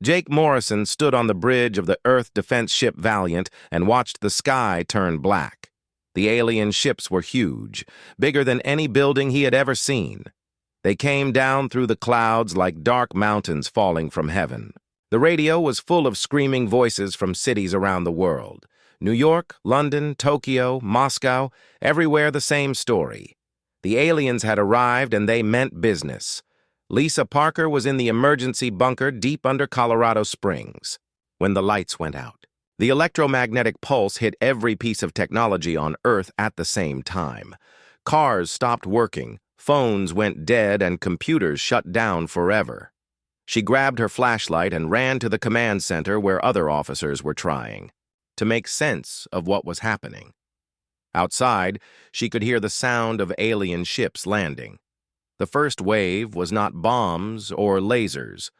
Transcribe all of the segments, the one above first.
Jake Morrison stood on the bridge of the Earth defense ship Valiant and watched the sky turn black. The alien ships were huge, bigger than any building he had ever seen. They came down through the clouds like dark mountains falling from heaven. The radio was full of screaming voices from cities around the world. New York, London, Tokyo, Moscow, everywhere the same story. The aliens had arrived and they meant business. Lisa Parker was in the emergency bunker deep under Colorado Springs when the lights went out. The electromagnetic pulse hit every piece of technology on Earth at the same time. Cars stopped working, phones went dead, and computers shut down forever. She grabbed her flashlight and ran to the command center where other officers were trying to make sense of what was happening. Outside, she could hear the sound of alien ships landing. The first wave was not bombs or lasers.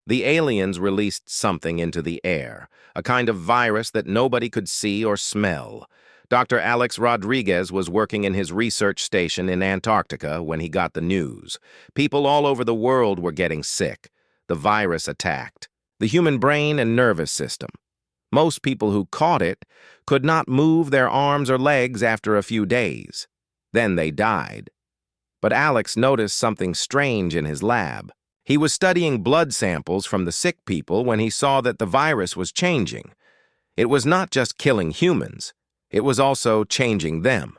The aliens released something into the air, a kind of virus that nobody could see or smell. Dr. Alex Rodriguez was working in his research station in Antarctica when he got the news. People all over the world were getting sick. The virus attacked the human brain and nervous system. Most people who caught it could not move their arms or legs after a few days. Then they died. But Alex noticed something strange in his lab. He was studying blood samples from the sick people when he saw that the virus was changing. It was not just killing humans. It was also changing them.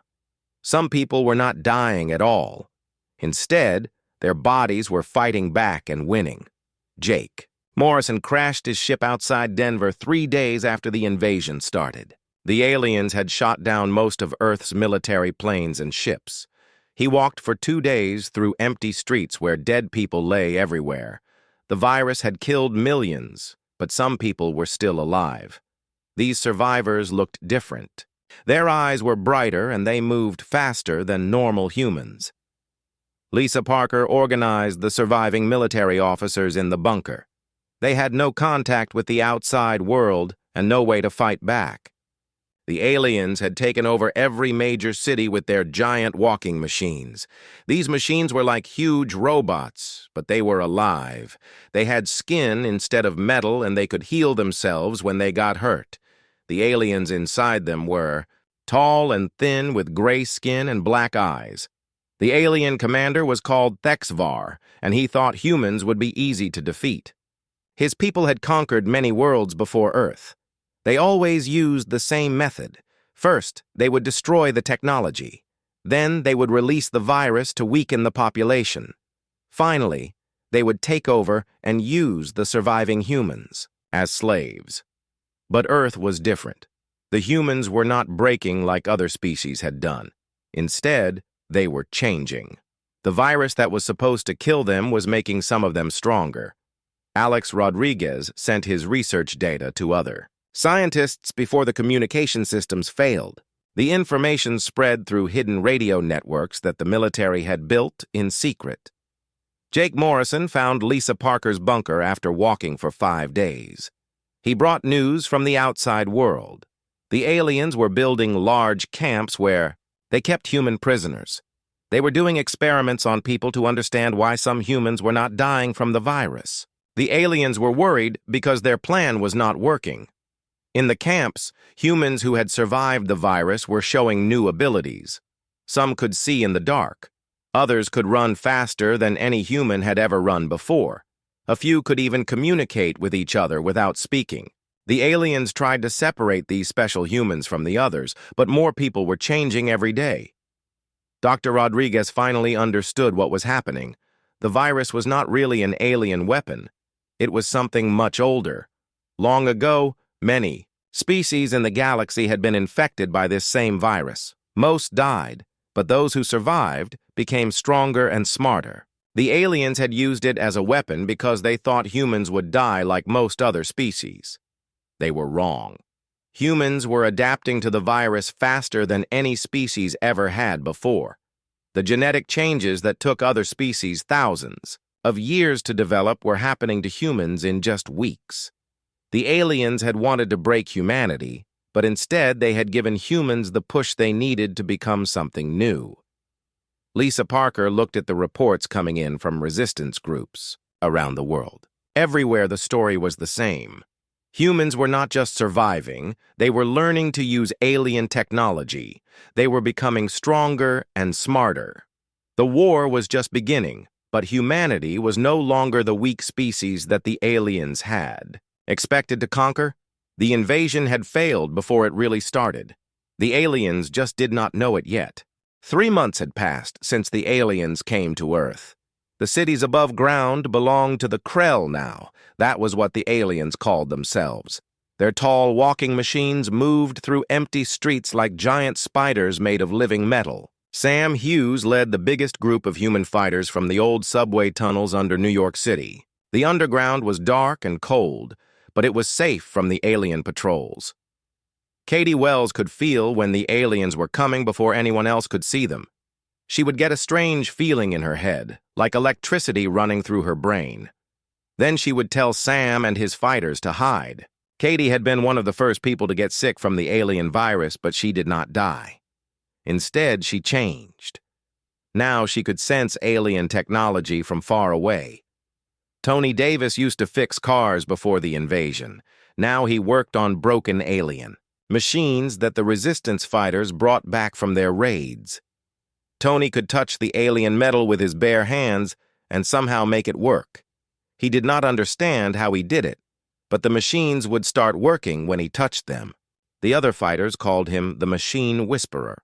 Some people were not dying at all. Instead, their bodies were fighting back and winning. Jake Morrison crashed his ship outside Denver 3 days after the invasion started. The aliens had shot down most of Earth's military planes and ships. He walked for 2 days through empty streets where dead people lay everywhere. The virus had killed millions, but some people were still alive. These survivors looked different. Their eyes were brighter and they moved faster than normal humans. Lisa Parker organized the surviving military officers in the bunker. They had no contact with the outside world and no way to fight back. The aliens had taken over every major city with their giant walking machines. These machines were like huge robots, but they were alive. They had skin instead of metal, and they could heal themselves when they got hurt. The aliens inside them were tall and thin with gray skin and black eyes. The alien commander was called Thexvar, and he thought humans would be easy to defeat. His people had conquered many worlds before Earth. They always used the same method. First, they would destroy the technology. Then they would release the virus to weaken the population. Finally, they would take over and use the surviving humans as slaves. But Earth was different. The humans were not breaking like other species had done. Instead, they were changing. The virus that was supposed to kill them was making some of them stronger. Alex Rodriguez sent his research data to other scientists before the communication systems failed. The information spread through hidden radio networks that the military had built in secret. Jake Morrison found Lisa Parker's bunker after walking for 5 days. He brought news from the outside world. The aliens were building large camps where they kept human prisoners. They were doing experiments on people to understand why some humans were not dying from the virus. The aliens were worried because their plan was not working. In the camps, humans who had survived the virus were showing new abilities. Some could see in the dark. Others could run faster than any human had ever run before. A few could even communicate with each other without speaking. The aliens tried to separate these special humans from the others, but more people were changing every day. Dr. Rodriguez finally understood what was happening. The virus was not really an alien weapon. It was something much older. Long ago, many species in the galaxy had been infected by this same virus. Most died, but those who survived became stronger and smarter. The aliens had used it as a weapon because they thought humans would die like most other species. They were wrong. Humans were adapting to the virus faster than any species ever had before. The genetic changes that took other species thousands of years to develop were happening to humans in just weeks. The aliens had wanted to break humanity, but instead they had given humans the push they needed to become something new. Lisa Parker looked at the reports coming in from resistance groups around the world. Everywhere the story was the same. Humans were not just surviving, they were learning to use alien technology. They were becoming stronger and smarter. The war was just beginning, but humanity was no longer the weak species that the aliens had. Expected to conquer? The invasion had failed before it really started. The aliens just did not know it yet. 3 months had passed since the aliens came to Earth. The cities above ground belonged to the Krell now. That was what the aliens called themselves. Their tall walking machines moved through empty streets like giant spiders made of living metal. Sam Hughes led the biggest group of human fighters from the old subway tunnels under New York City. The underground was dark and cold, but it was safe from the alien patrols. Katie Wells could feel when the aliens were coming before anyone else could see them. She would get a strange feeling in her head, like electricity running through her brain. Then she would tell Sam and his fighters to hide. Katie had been one of the first people to get sick from the alien virus, but she did not die. Instead, she changed. Now she could sense alien technology from far away. Tony Davis used to fix cars before the invasion. Now he worked on broken alien machines that the resistance fighters brought back from their raids. Tony could touch the alien metal with his bare hands and somehow make it work. He did not understand how he did it, but the machines would start working when he touched them. The other fighters called him the Machine Whisperer.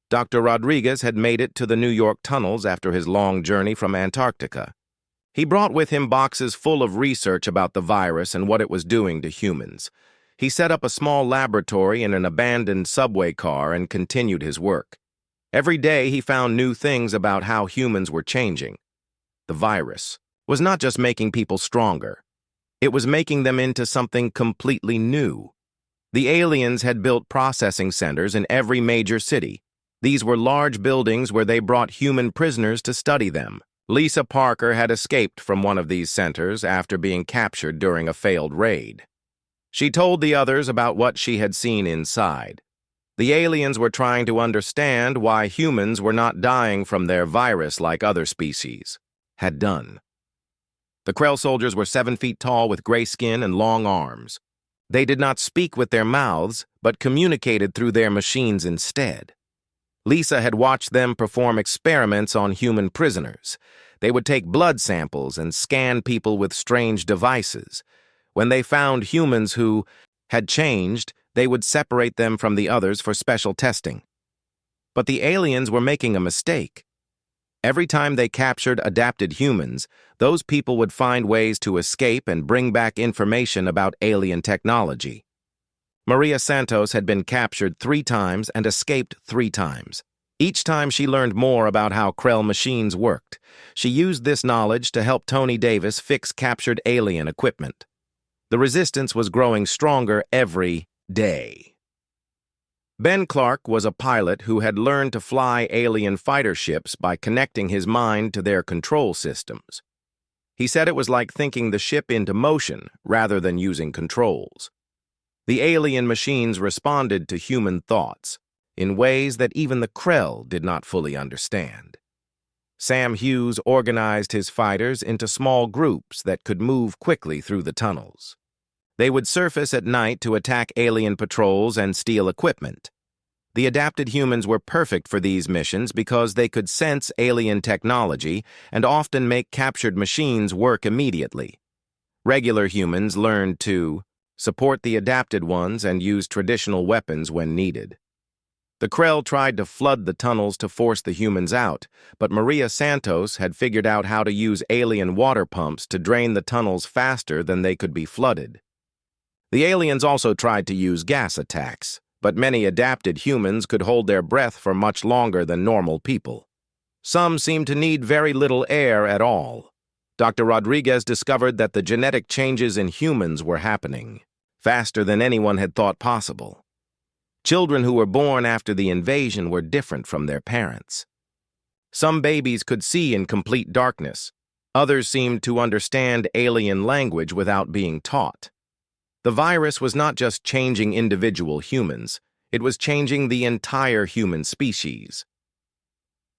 Dr. Rodriguez had made it to the New York tunnels after his long journey from Antarctica. He brought with him boxes full of research about the virus and what it was doing to humans. He set up a small laboratory in an abandoned subway car and continued his work. Every day he found new things about how humans were changing. The virus was not just making people stronger. It was making them into something completely new. The aliens had built processing centers in every major city. These were large buildings where they brought human prisoners to study them. Lisa Parker had escaped from one of these centers after being captured during a failed raid. She told the others about what she had seen inside. The aliens were trying to understand why humans were not dying from their virus like other species had done. The Krell soldiers were 7 feet tall with gray skin and long arms. They did not speak with their mouths, but communicated through their machines instead. Lisa had watched them perform experiments on human prisoners. They would take blood samples and scan people with strange devices. When they found humans who had changed, they would separate them from the others for special testing. But the aliens were making a mistake. Every time they captured adapted humans, those people would find ways to escape and bring back information about alien technology. Maria Santos had been captured 3 times and escaped 3 times. Each time she learned more about how Krell machines worked. She used this knowledge to help Tony Davis fix captured alien equipment. The resistance was growing stronger every day. Ben Clark was a pilot who had learned to fly alien fighter ships by connecting his mind to their control systems. He said it was like thinking the ship into motion rather than using controls. The alien machines responded to human thoughts in ways that even the Krell did not fully understand. Sam Hughes organized his fighters into small groups that could move quickly through the tunnels. They would surface at night to attack alien patrols and steal equipment. The adapted humans were perfect for these missions because they could sense alien technology and often make captured machines work immediately. Regular humans learned to support the adapted ones and use traditional weapons when needed. The Krell tried to flood the tunnels to force the humans out, but Maria Santos had figured out how to use alien water pumps to drain the tunnels faster than they could be flooded. The aliens also tried to use gas attacks, but many adapted humans could hold their breath for much longer than normal people. Some seemed to need very little air at all. Dr. Rodriguez discovered that the genetic changes in humans were happening faster than anyone had thought possible. Children who were born after the invasion were different from their parents. Some babies could see in complete darkness. Others seemed to understand alien language without being taught. The virus was not just changing individual humans, it was changing the entire human species.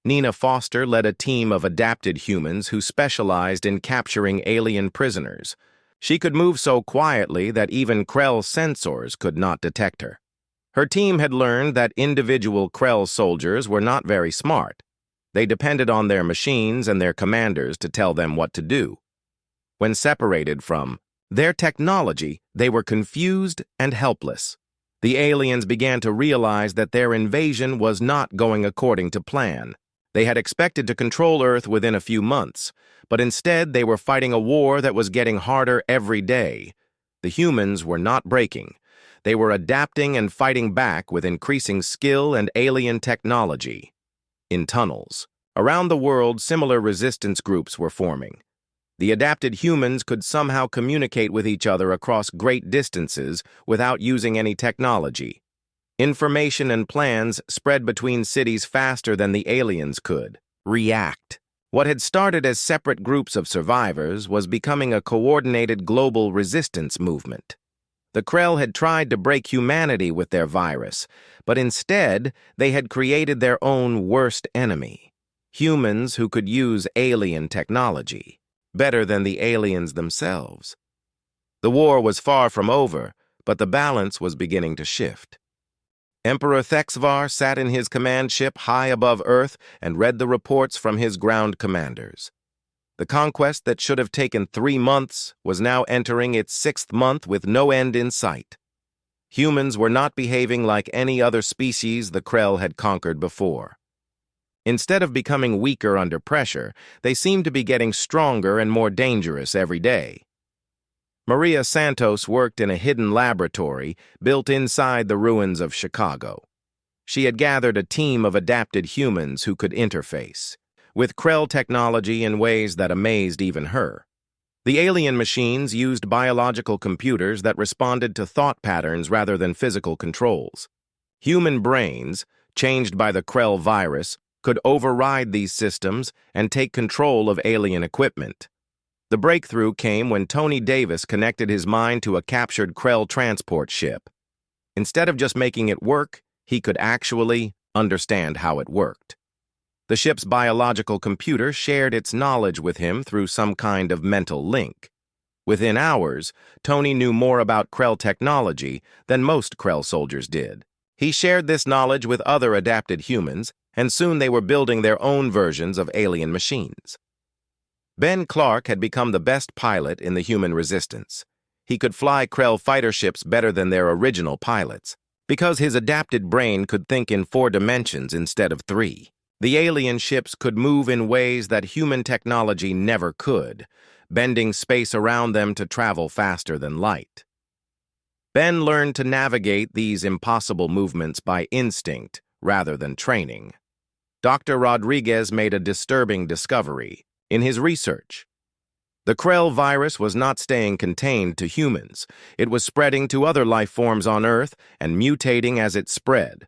Nina Foster led a team of adapted humans who specialized in capturing alien prisoners. She could move so quietly that even Krell sensors could not detect her. Her team had learned that individual Krell soldiers were not very smart. They depended on their machines and their commanders to tell them what to do. When separated from their technology, they were confused and helpless. The aliens began to realize that their invasion was not going according to plan. They had expected to control Earth within a few months, but instead they were fighting a war that was getting harder every day. The humans were not breaking. They were adapting and fighting back with increasing skill and alien technology. In tunnels, around the world, similar resistance groups were forming. The adapted humans could somehow communicate with each other across great distances without using any technology. Information and plans spread between cities faster than the aliens could react. What had started as separate groups of survivors was becoming a coordinated global resistance movement. The Krell had tried to break humanity with their virus, but instead they had created their own worst enemy, humans who could use alien technology better than the aliens themselves. The war was far from over, but the balance was beginning to shift. Emperor Thexvar sat in his command ship high above Earth and read the reports from his ground commanders. The conquest that should have taken 3 months was now entering its 6th month with no end in sight. Humans were not behaving like any other species the Krell had conquered before. Instead of becoming weaker under pressure, they seemed to be getting stronger and more dangerous every day. Maria Santos worked in a hidden laboratory built inside the ruins of Chicago. She had gathered a team of adapted humans who could interface with Krell technology in ways that amazed even her. The alien machines used biological computers that responded to thought patterns rather than physical controls. Human brains, changed by the Krell virus, could override these systems and take control of alien equipment. The breakthrough came when Tony Davis connected his mind to a captured Krell transport ship. Instead of just making it work, he could actually understand how it worked. The ship's biological computer shared its knowledge with him through some kind of mental link. Within hours, Tony knew more about Krell technology than most Krell soldiers did. He shared this knowledge with other adapted humans, and soon they were building their own versions of alien machines. Ben Clark had become the best pilot in the human resistance. He could fly Krell fighter ships better than their original pilots, because his adapted brain could think in 4 dimensions instead of 3. The alien ships could move in ways that human technology never could, bending space around them to travel faster than light. Ben learned to navigate these impossible movements by instinct rather than training. Dr. Rodriguez made a disturbing discovery in his research. The Krell virus was not staying contained to humans. It was spreading to other life forms on Earth and mutating as it spread.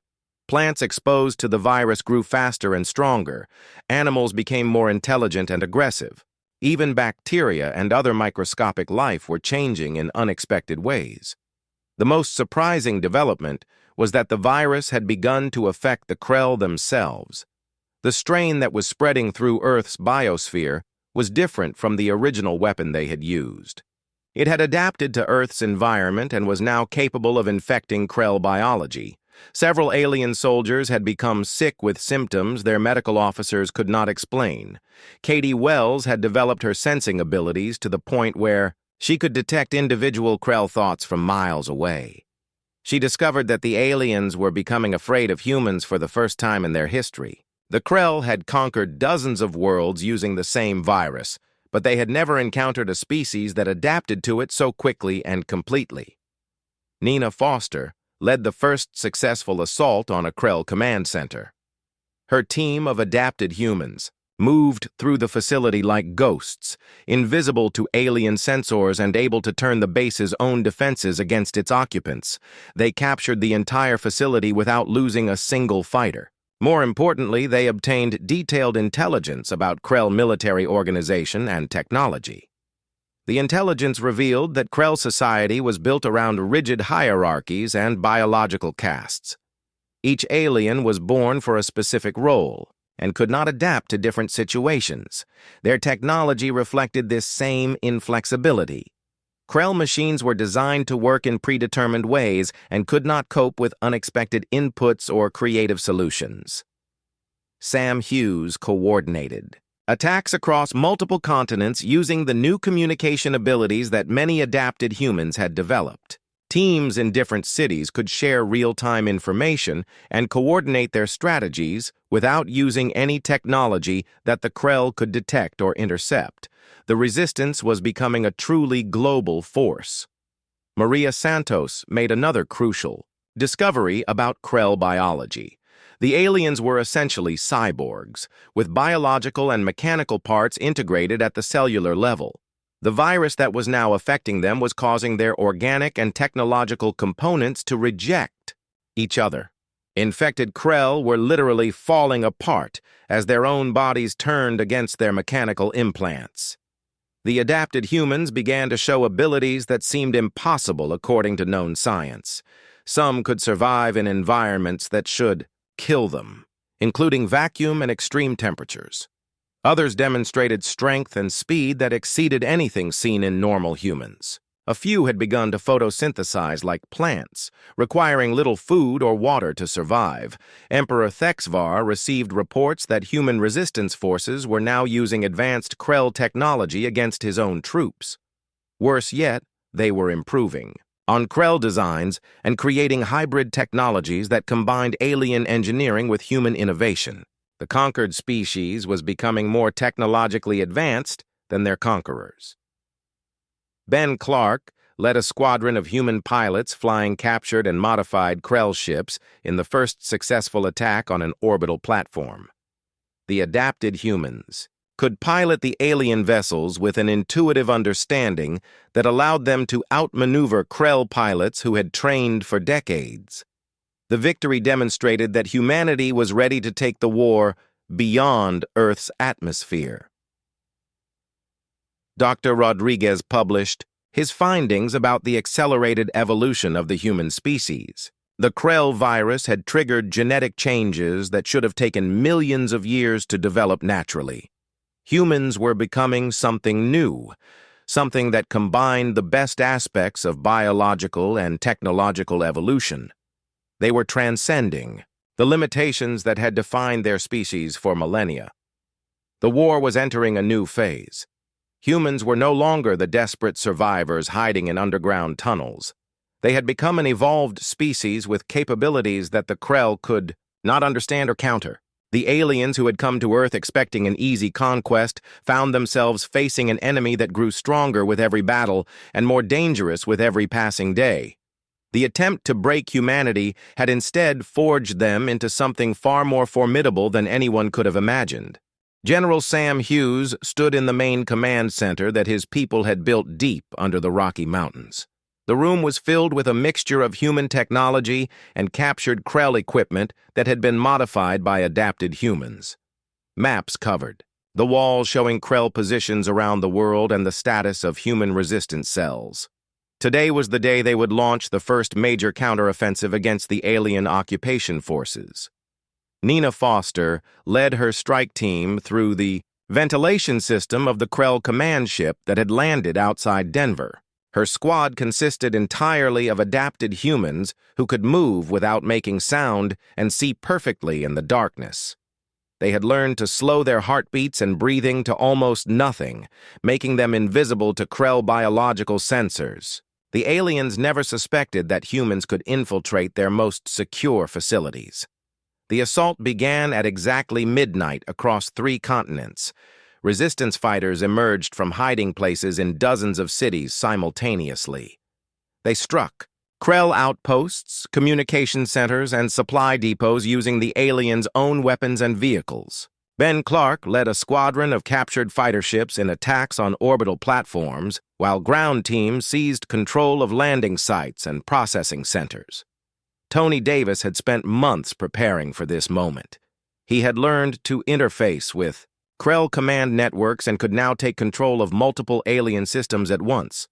Plants exposed to the virus grew faster and stronger. Animals became more intelligent and aggressive. Even bacteria and other microscopic life were changing in unexpected ways. The most surprising development was that the virus had begun to affect the Krell themselves. The strain that was spreading through Earth's biosphere was different from the original weapon they had used. It had adapted to Earth's environment and was now capable of infecting Krell biology. Several alien soldiers had become sick with symptoms their medical officers could not explain. Katie Wells had developed her sensing abilities to the point where she could detect individual Krell thoughts from miles away. She discovered that the aliens were becoming afraid of humans for the first time in their history. The Krell had conquered dozens of worlds using the same virus, but they had never encountered a species that adapted to it so quickly and completely. Nina Foster led the first successful assault on a Krell command center. Her team of adapted humans moved through the facility like ghosts, invisible to alien sensors and able to turn the base's own defenses against its occupants. They captured the entire facility without losing a single fighter. More importantly, they obtained detailed intelligence about Krell military organization and technology. The intelligence revealed that Krell society was built around rigid hierarchies and biological castes. Each alien was born for a specific role and could not adapt to different situations. Their technology reflected this same inflexibility. Krell machines were designed to work in predetermined ways and could not cope with unexpected inputs or creative solutions. Sam Hughes coordinated attacks across multiple continents using the new communication abilities that many adapted humans had developed. Teams in different cities could share real-time information and coordinate their strategies without using any technology that the Krell could detect or intercept. The resistance was becoming a truly global force. Maria Santos made another crucial discovery about Krell biology. The aliens were essentially cyborgs, with biological and mechanical parts integrated at the cellular level. The virus that was now affecting them was causing their organic and technological components to reject each other. Infected Krell were literally falling apart as their own bodies turned against their mechanical implants. The adapted humans began to show abilities that seemed impossible according to known science. Some could survive in environments that should kill them, including vacuum and extreme temperatures. Others demonstrated strength and speed that exceeded anything seen in normal humans. A few had begun to photosynthesize like plants, requiring little food or water to survive. Emperor Thexvar received reports that human resistance forces were now using advanced Krell technology against his own troops. Worse yet, they were improving on Krell designs and creating hybrid technologies that combined alien engineering with human innovation. The conquered species was becoming more technologically advanced than their conquerors. Ben Clark led a squadron of human pilots flying captured and modified Krell ships in the first successful attack on an orbital platform. The adapted humans could pilot the alien vessels with an intuitive understanding that allowed them to outmaneuver Krell pilots who had trained for decades. The victory demonstrated that humanity was ready to take the war beyond Earth's atmosphere. Dr. Rodriguez published his findings about the accelerated evolution of the human species. The Krell virus had triggered genetic changes that should have taken millions of years to develop naturally. Humans were becoming something new, something that combined the best aspects of biological and technological evolution. They were transcending the limitations that had defined their species for millennia. The war was entering a new phase. Humans were no longer the desperate survivors hiding in underground tunnels. They had become an evolved species with capabilities that the Krell could not understand or counter. The aliens who had come to Earth expecting an easy conquest found themselves facing an enemy that grew stronger with every battle and more dangerous with every passing day. The attempt to break humanity had instead forged them into something far more formidable than anyone could have imagined. General Sam Hughes stood in the main command center that his people had built deep under the Rocky Mountains. The room was filled with a mixture of human technology and captured Krell equipment that had been modified by adapted humans. Maps covered the walls showing Krell positions around the world and the status of human-resistant cells. Today was the day they would launch the first major counteroffensive against the alien occupation forces. Nina Foster led her strike team through the ventilation system of the Krell command ship that had landed outside Denver. Her squad consisted entirely of adapted humans who could move without making sound and see perfectly in the darkness. They had learned to slow their heartbeats and breathing to almost nothing, making them invisible to Krell biological sensors. The aliens never suspected that humans could infiltrate their most secure facilities. The assault began at exactly midnight across 3 continents. Resistance fighters emerged from hiding places in dozens of cities simultaneously. They struck Krell outposts, communication centers, and supply depots using the aliens' own weapons and vehicles. Ben Clark led a squadron of captured fighter ships in attacks on orbital platforms, while ground teams seized control of landing sites and processing centers. Tony Davis had spent months preparing for this moment. He had learned to interface with Krell command networks and could now take control of multiple alien systems at once.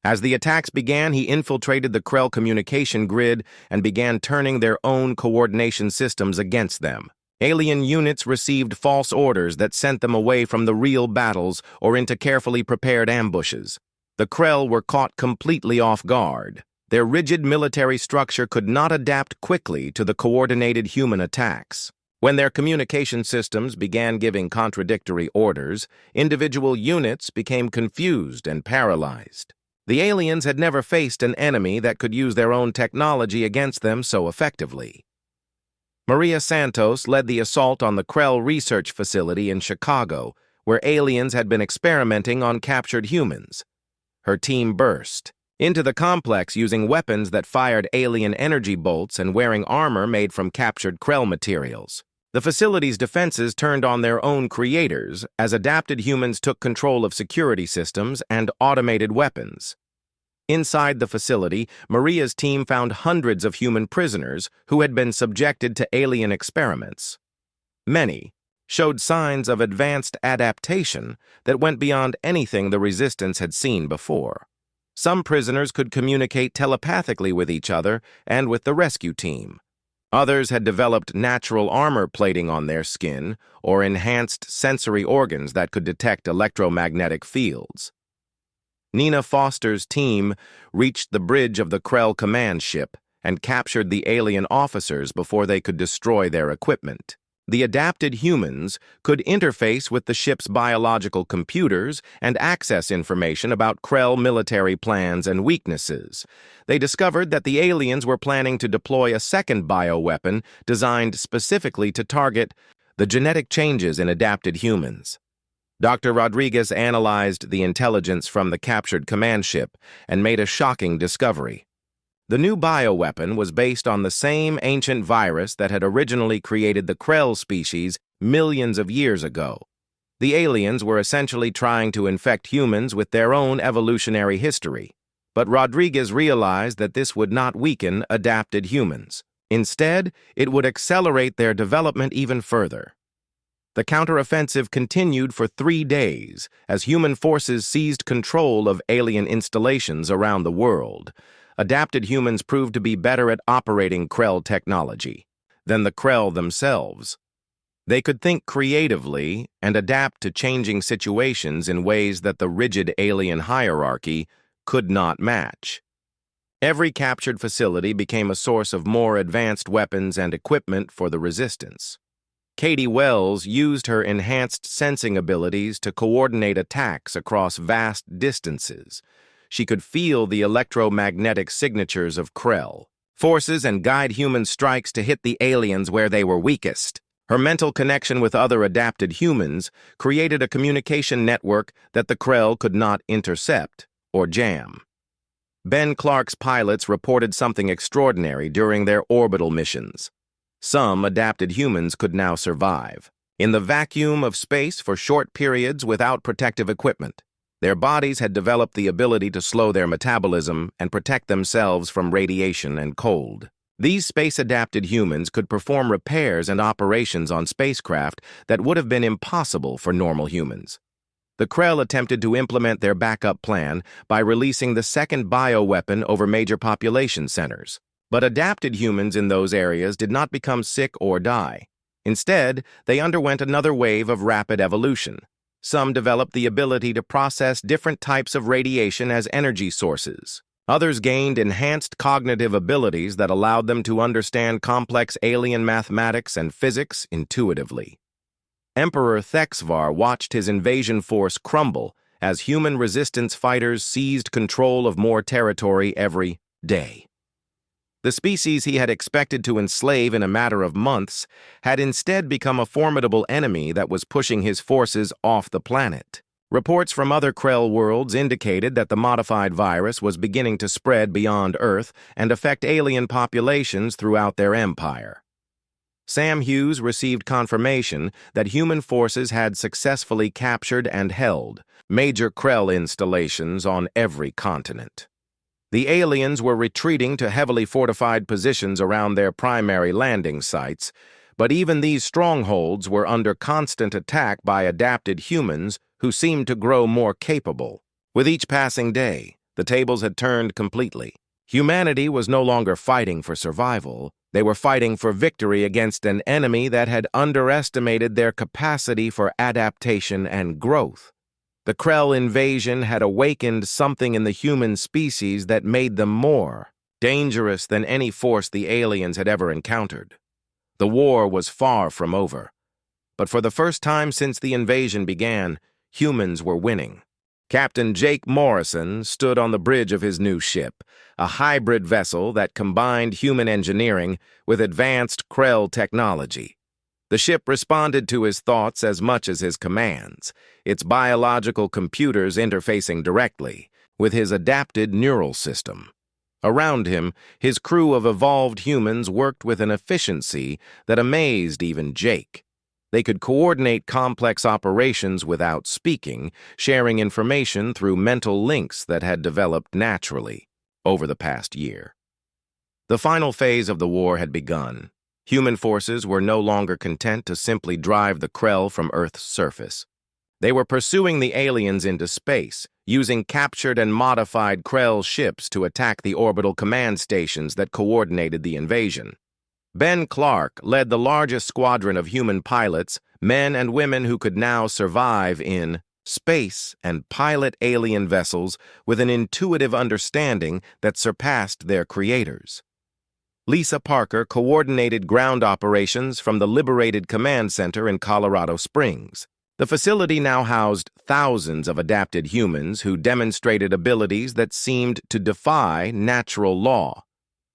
As the attacks began, he infiltrated the Krell communication grid and began turning their own coordination systems against them. Alien units received false orders that sent them away from the real battles or into carefully prepared ambushes. The Krell were caught completely off guard. Their rigid military structure could not adapt quickly to the coordinated human attacks. When their communication systems began giving contradictory orders, individual units became confused and paralyzed. The aliens had never faced an enemy that could use their own technology against them so effectively. Maria Santos led the assault on the Krell research facility in Chicago, where aliens had been experimenting on captured humans. Her team burst into the complex using weapons that fired alien energy bolts and wearing armor made from captured Krell materials. The facility's defenses turned on their own creators as adapted humans took control of security systems and automated weapons. Inside the facility, Maria's team found hundreds of human prisoners who had been subjected to alien experiments. Many showed signs of advanced adaptation that went beyond anything the Resistance had seen before. Some prisoners could communicate telepathically with each other and with the rescue team. Others had developed natural armor plating on their skin or enhanced sensory organs that could detect electromagnetic fields. Nina Foster's team reached the bridge of the Krell command ship and captured the alien officers before they could destroy their equipment. The adapted humans could interface with the ship's biological computers and access information about Krell military plans and weaknesses. They discovered that the aliens were planning to deploy a second bioweapon designed specifically to target the genetic changes in adapted humans. Dr. Rodriguez analyzed the intelligence from the captured command ship and made a shocking discovery. The new bioweapon was based on the same ancient virus that had originally created the Krell species millions of years ago. The aliens were essentially trying to infect humans with their own evolutionary history, but Rodriguez realized that this would not weaken adapted humans. Instead, it would accelerate their development even further. The counteroffensive continued for 3 days as human forces seized control of alien installations around the world. Adapted humans proved to be better at operating Krell technology than the Krell themselves. They could think creatively and adapt to changing situations in ways that the rigid alien hierarchy could not match. Every captured facility became a source of more advanced weapons and equipment for the Resistance. Katie Wells used her enhanced sensing abilities to coordinate attacks across vast distances. She could feel the electromagnetic signatures of Krell forces and guide human strikes to hit the aliens where they were weakest. Her mental connection with other adapted humans created a communication network that the Krell could not intercept or jam. Ben Clark's pilots reported something extraordinary during their orbital missions. Some adapted humans could now survive in the vacuum of space for short periods without protective equipment. Their bodies had developed the ability to slow their metabolism and protect themselves from radiation and cold. These space-adapted humans could perform repairs and operations on spacecraft that would have been impossible for normal humans. The Krell attempted to implement their backup plan by releasing the second bioweapon over major population centers. But adapted humans in those areas did not become sick or die. Instead, they underwent another wave of rapid evolution. Some developed the ability to process different types of radiation as energy sources. Others gained enhanced cognitive abilities that allowed them to understand complex alien mathematics and physics intuitively. Emperor Thexvar watched his invasion force crumble as human resistance fighters seized control of more territory every day. The species he had expected to enslave in a matter of months had instead become a formidable enemy that was pushing his forces off the planet. Reports from other Krell worlds indicated that the modified virus was beginning to spread beyond Earth and affect alien populations throughout their empire. Sam Hughes received confirmation that human forces had successfully captured and held major Krell installations on every continent. The aliens were retreating to heavily fortified positions around their primary landing sites, but even these strongholds were under constant attack by adapted humans who seemed to grow more capable. With each passing day, the tables had turned completely. Humanity was no longer fighting for survival. They were fighting for victory against an enemy that had underestimated their capacity for adaptation and growth. The Krell invasion had awakened something in the human species that made them more dangerous than any force the aliens had ever encountered. The war was far from over, but for the first time since the invasion began, humans were winning. Captain Jake Morrison stood on the bridge of his new ship, a hybrid vessel that combined human engineering with advanced Krell technology. The ship responded to his thoughts as much as his commands, its biological computers interfacing directly with his adapted neural system. Around him, his crew of evolved humans worked with an efficiency that amazed even Jake. They could coordinate complex operations without speaking, sharing information through mental links that had developed naturally over the past year. The final phase of the war had begun. Human forces were no longer content to simply drive the Krell from Earth's surface. They were pursuing the aliens into space, using captured and modified Krell ships to attack the orbital command stations that coordinated the invasion. Ben Clark led the largest squadron of human pilots, men and women who could now survive in space and pilot alien vessels with an intuitive understanding that surpassed their creators. Lisa Parker coordinated ground operations from the Liberated Command Center in Colorado Springs. The facility now housed thousands of adapted humans who demonstrated abilities that seemed to defy natural law.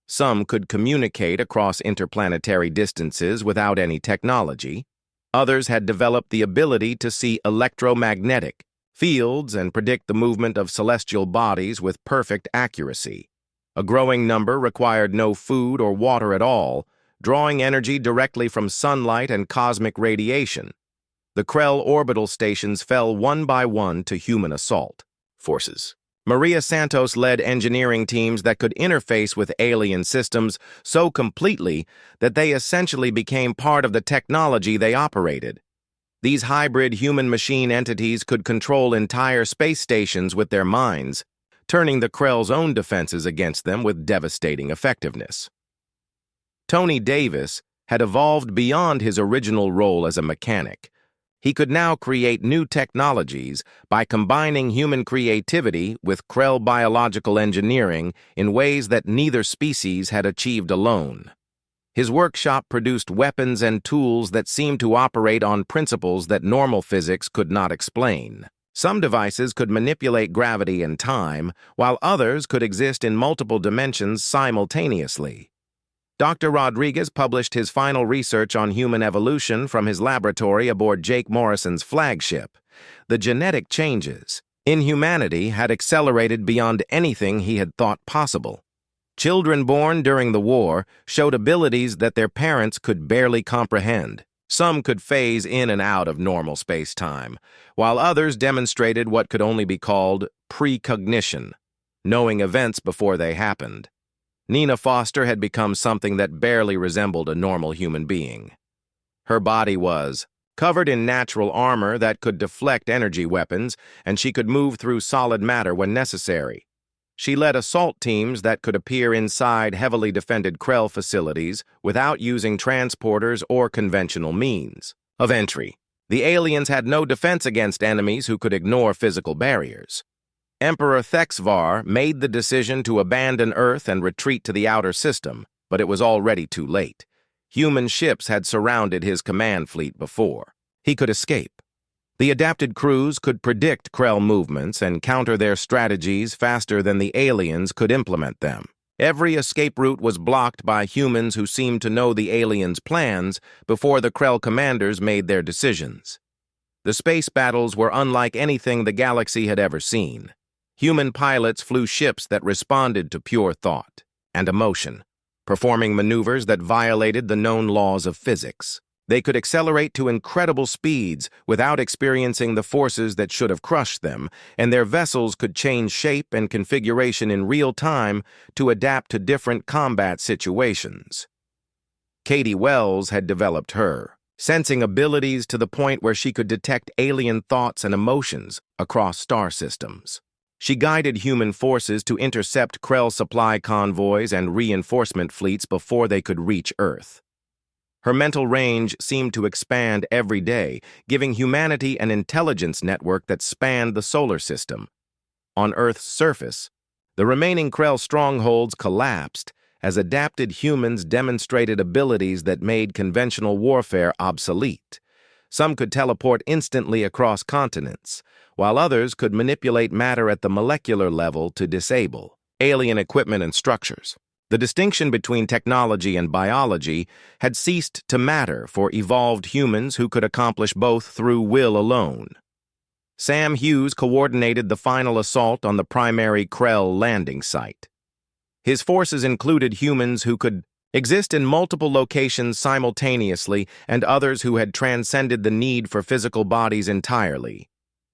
Some could communicate across interplanetary distances without any technology. Others had developed the ability to see electromagnetic fields and predict the movement of celestial bodies with perfect accuracy. A growing number required no food or water at all, drawing energy directly from sunlight and cosmic radiation. The Krell orbital stations fell one by one to human assault forces. Maria Santos led engineering teams that could interface with alien systems so completely that they essentially became part of the technology they operated. These hybrid human-machine entities could control entire space stations with their minds, turning the Krell's own defenses against them with devastating effectiveness. Tony Davis had evolved beyond his original role as a mechanic. He could now create new technologies by combining human creativity with Krell biological engineering in ways that neither species had achieved alone. His workshop produced weapons and tools that seemed to operate on principles that normal physics could not explain. Some devices could manipulate gravity and time, while others could exist in multiple dimensions simultaneously. Dr. Rodriguez published his final research on human evolution from his laboratory aboard Jake Morrison's flagship. The genetic changes in humanity had accelerated beyond anything he had thought possible. Children born during the war showed abilities that their parents could barely comprehend. Some could phase in and out of normal space-time, while others demonstrated what could only be called precognition, knowing events before they happened. Nina Foster had become something that barely resembled a normal human being. Her body was covered in natural armor that could deflect energy weapons, and she could move through solid matter when necessary. She led assault teams that could appear inside heavily defended Krell facilities without using transporters or conventional means of entry. The aliens had no defense against enemies who could ignore physical barriers. Emperor Thexvar made the decision to abandon Earth and retreat to the outer system, but it was already too late. Human ships had surrounded his command fleet before. He could escape. The adapted crews could predict Krell movements and counter their strategies faster than the aliens could implement them. Every escape route was blocked by humans who seemed to know the aliens' plans before the Krell commanders made their decisions. The space battles were unlike anything the galaxy had ever seen. Human pilots flew ships that responded to pure thought and emotion, performing maneuvers that violated the known laws of physics. They could accelerate to incredible speeds without experiencing the forces that should have crushed them, and their vessels could change shape and configuration in real time to adapt to different combat situations. Katie Wells had developed her sensing abilities to the point where she could detect alien thoughts and emotions across star systems. She guided human forces to intercept Krell supply convoys and reinforcement fleets before they could reach Earth. Her mental range seemed to expand every day, giving humanity an intelligence network that spanned the solar system. On Earth's surface, the remaining Krell strongholds collapsed as adapted humans demonstrated abilities that made conventional warfare obsolete. Some could teleport instantly across continents, while others could manipulate matter at the molecular level to disable alien equipment and structures. The distinction between technology and biology had ceased to matter for evolved humans who could accomplish both through will alone. Sam Hughes coordinated the final assault on the primary Krell landing site. His forces included humans who could exist in multiple locations simultaneously and others who had transcended the need for physical bodies entirely.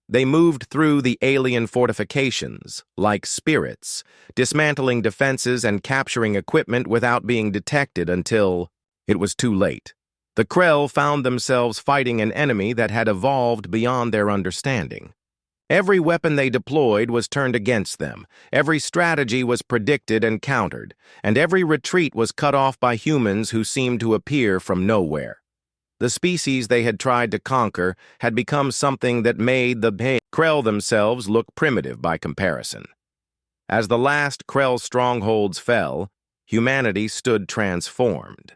They moved through the alien fortifications, like spirits, dismantling defenses and capturing equipment without being detected until it was too late. The Krell found themselves fighting an enemy that had evolved beyond their understanding. Every weapon they deployed was turned against them, every strategy was predicted and countered, and every retreat was cut off by humans who seemed to appear from nowhere. The species they had tried to conquer had become something that made the Krell themselves look primitive by comparison. As the last Krell strongholds fell, humanity stood transformed.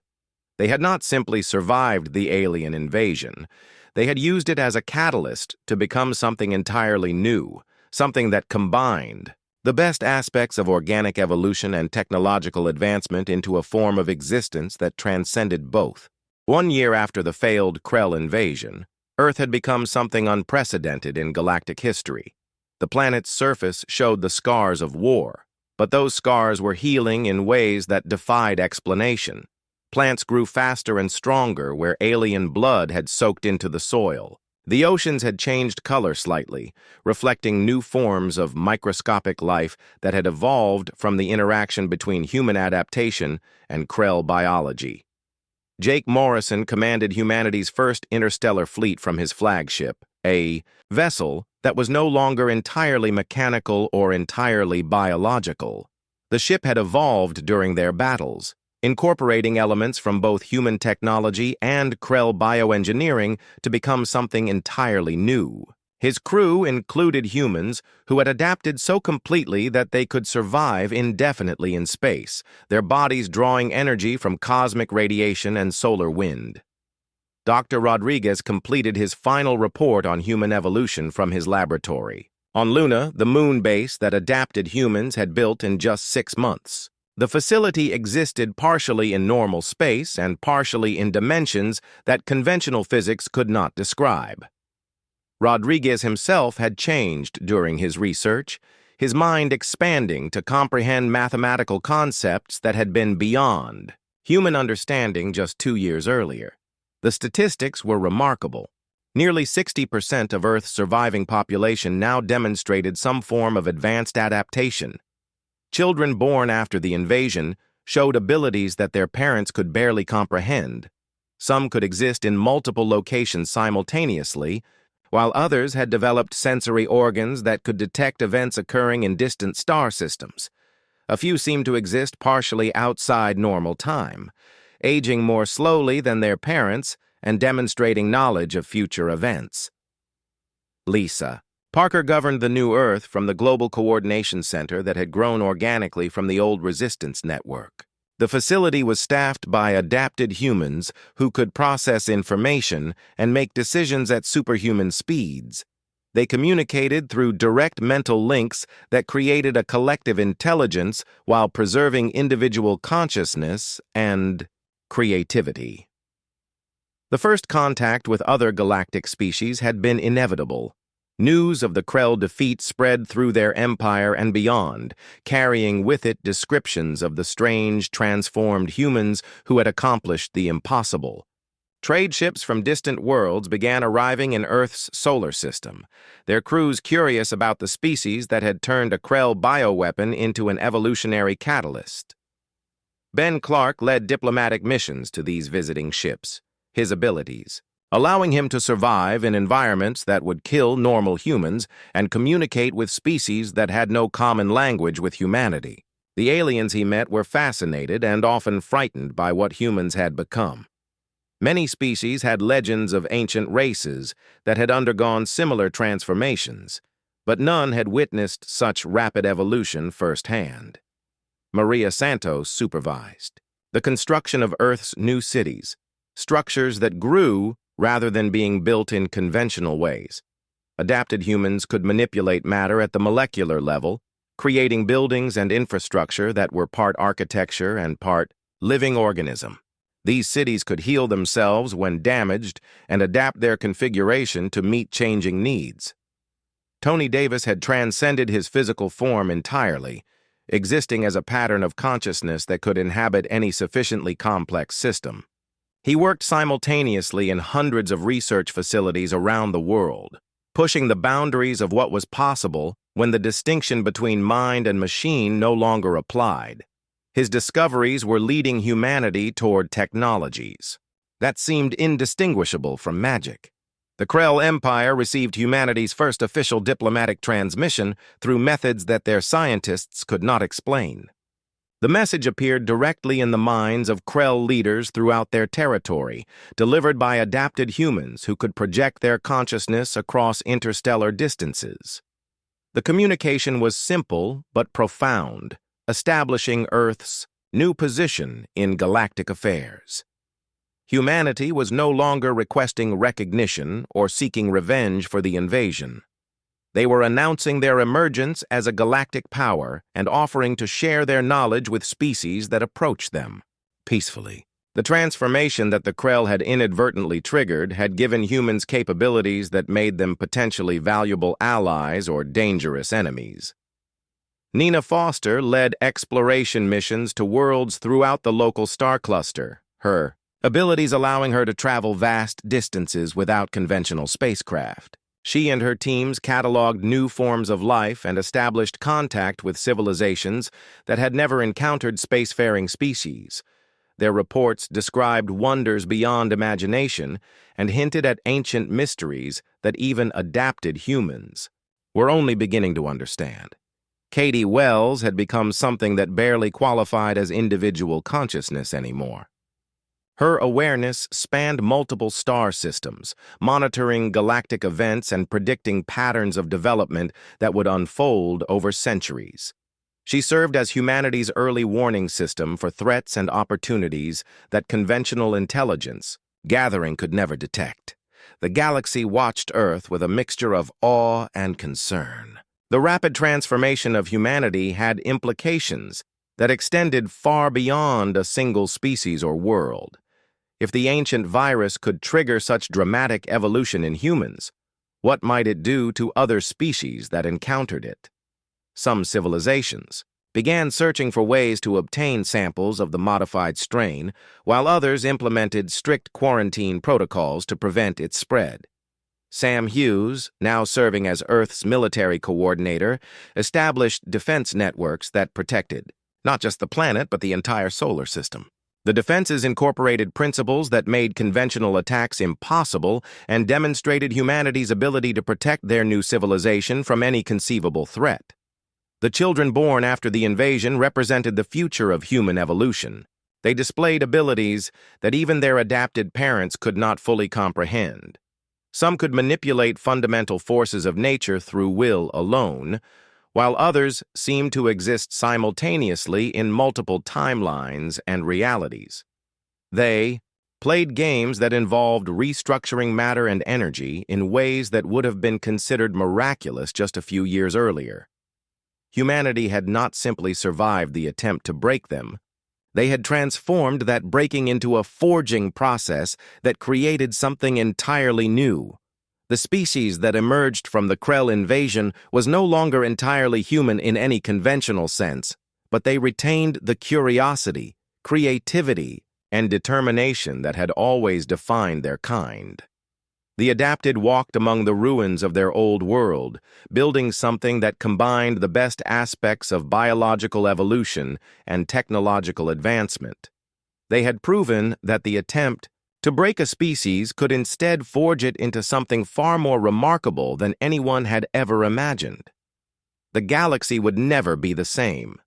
They had not simply survived the alien invasion. They had used it as a catalyst to become something entirely new, something that combined the best aspects of organic evolution and technological advancement into a form of existence that transcended both. 1 year after the failed Krell invasion, Earth had become something unprecedented in galactic history. The planet's surface showed the scars of war, but those scars were healing in ways that defied explanation. Plants grew faster and stronger where alien blood had soaked into the soil. The oceans had changed color slightly, reflecting new forms of microscopic life that had evolved from the interaction between human adaptation and Krell biology. Jake Morrison commanded humanity's first interstellar fleet from his flagship, a vessel that was no longer entirely mechanical or entirely biological. The ship had evolved during their battles, incorporating elements from both human technology and Krell bioengineering to become something entirely new. His crew included humans who had adapted so completely that they could survive indefinitely in space, their bodies drawing energy from cosmic radiation and solar wind. Dr. Rodriguez completed his final report on human evolution from his laboratory. On Luna, the moon base that adapted humans had built in just 6 months. The facility existed partially in normal space and partially in dimensions that conventional physics could not describe. Rodriguez himself had changed during his research, his mind expanding to comprehend mathematical concepts that had been beyond human understanding just 2 years earlier. The statistics were remarkable. Nearly 60% of Earth's surviving population now demonstrated some form of advanced adaptation. Children born after the invasion showed abilities that their parents could barely comprehend. Some could exist in multiple locations simultaneously, while others had developed sensory organs that could detect events occurring in distant star systems. A few seemed to exist partially outside normal time, aging more slowly than their parents and demonstrating knowledge of future events. Lisa. Parker governed the new Earth from the Global Coordination Center that had grown organically from the old Resistance Network. The facility was staffed by adapted humans who could process information and make decisions at superhuman speeds. They communicated through direct mental links that created a collective intelligence while preserving individual consciousness and creativity. The first contact with other galactic species had been inevitable. News of the Krell defeat spread through their empire and beyond, carrying with it descriptions of the strange, transformed humans who had accomplished the impossible. Trade ships from distant worlds began arriving in Earth's solar system, their crews curious about the species that had turned a Krell bioweapon into an evolutionary catalyst. Ben Clark led diplomatic missions to these visiting ships. His abilities, allowing him to survive in environments that would kill normal humans and communicate with species that had no common language with humanity. The aliens he met were fascinated and often frightened by what humans had become. Many species had legends of ancient races that had undergone similar transformations, but none had witnessed such rapid evolution firsthand. Maria Santos supervised the construction of Earth's new cities, structures that grew rather than being built in conventional ways. Adapted humans could manipulate matter at the molecular level, creating buildings and infrastructure that were part architecture and part living organism. These cities could heal themselves when damaged and adapt their configuration to meet changing needs. Tony Davis had transcended his physical form entirely, existing as a pattern of consciousness that could inhabit any sufficiently complex system. He worked simultaneously in hundreds of research facilities around the world, pushing the boundaries of what was possible when the distinction between mind and machine no longer applied. His discoveries were leading humanity toward technologies that seemed indistinguishable from magic. The Krell Empire received humanity's first official diplomatic transmission through methods that their scientists could not explain. The message appeared directly in the minds of Krell leaders throughout their territory, delivered by adapted humans who could project their consciousness across interstellar distances. The communication was simple but profound, establishing Earth's new position in galactic affairs. Humanity was no longer requesting recognition or seeking revenge for the invasion. They were announcing their emergence as a galactic power and offering to share their knowledge with species that approached them peacefully. The transformation that the Krell had inadvertently triggered had given humans capabilities that made them potentially valuable allies or dangerous enemies. Nina Foster led exploration missions to worlds throughout the local star cluster, her abilities allowing her to travel vast distances without conventional spacecraft. She and her teams cataloged new forms of life and established contact with civilizations that had never encountered spacefaring species. Their reports described wonders beyond imagination and hinted at ancient mysteries that even adapted humans were only beginning to understand. Katie Wells had become something that barely qualified as individual consciousness anymore. Her awareness spanned multiple star systems, monitoring galactic events and predicting patterns of development that would unfold over centuries. She served as humanity's early warning system for threats and opportunities that conventional intelligence gathering could never detect. The galaxy watched Earth with a mixture of awe and concern. The rapid transformation of humanity had implications that extended far beyond a single species or world. If the ancient virus could trigger such dramatic evolution in humans, what might it do to other species that encountered it? Some civilizations began searching for ways to obtain samples of the modified strain, while others implemented strict quarantine protocols to prevent its spread. Sam Hughes, now serving as Earth's military coordinator, established defense networks that protected not just the planet but the entire solar system. The defenses incorporated principles that made conventional attacks impossible and demonstrated humanity's ability to protect their new civilization from any conceivable threat. The children born after the invasion represented the future of human evolution. They displayed abilities that even their adapted parents could not fully comprehend. Some could manipulate fundamental forces of nature through will alone, while others seemed to exist simultaneously in multiple timelines and realities. They played games that involved restructuring matter and energy in ways that would have been considered miraculous just a few years earlier. Humanity had not simply survived the attempt to break them. They had transformed that breaking into a forging process that created something entirely new. The species that emerged from the Krell invasion was no longer entirely human in any conventional sense, but they retained the curiosity, creativity, and determination that had always defined their kind. The adapted walked among the ruins of their old world, building something that combined the best aspects of biological evolution and technological advancement. They had proven that the attempt to break a species could instead forge it into something far more remarkable than anyone had ever imagined. The galaxy would never be the same.